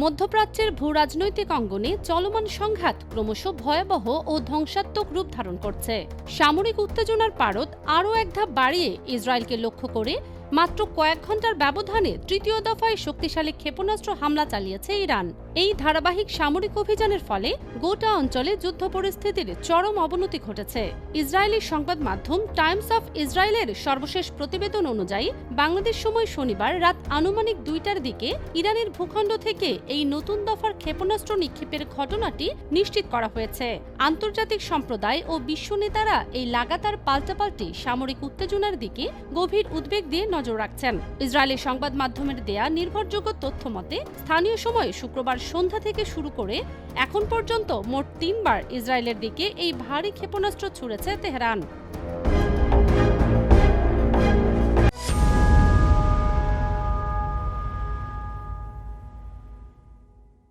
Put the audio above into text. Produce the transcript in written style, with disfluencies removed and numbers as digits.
মধ্যপ্রাচ্যের ভূরাজনৈতিক অঙ্গনে চলমান সংঘাত ক্রমশ ভয়াবহ ও ধ্বংসাত্মক রূপ ধারণ করছে। সামরিক উত্তেজনার পারদ আরও এক ধাপ বাড়িয়ে ইসরায়েলকে লক্ষ্য করে মাত্র কয়েক ঘন্টার ব্যবধানে তৃতীয় দফায় শক্তিশালী ক্ষেপণাস্ত্র হামলা চালিয়েছে ইরান। এই ধারাবাহিক সামরিক অভিযানের ফলে গোটা অঞ্চলে যুদ্ধ পরিস্থিতির চরম অবনতি ঘটেছে। ইসরায়েলি সংবাদ মাধ্যম টাইমস অফ ইসরায়েলের সর্বশেষ প্রতিবেদন অনুযায়ী বাংলাদেশ সময় শনিবার রাত আনুমানিক ২টার দিকে ইরানের ভূখণ্ড থেকে এই নতুন দফার ক্ষেপণাস্ত্র নিক্ষেপের ঘটনাটি নিশ্চিত করা হয়েছে। আন্তর্জাতিক সম্প্রদায় ও বিশ্ব নেতারা এই লাগাতার পাল্টাপাল্টি সামরিক উত্তেজনার দিকে গভীর উদ্বেগ দিয়ে নজর রাখছেন। ইসরায়েলি সংবাদ মাধ্যমের দেয়া নির্ভরযোগ্য তথ্য মতে স্থানীয় সময় শুক্রবার সন্ধ্যা থেকে শুরু করে এখন পর্যন্ত মোট ৩বার ইসরায়েলের দিকে এই ভারী ক্ষেপণাস্ত্র ছুড়েছে তেহরান।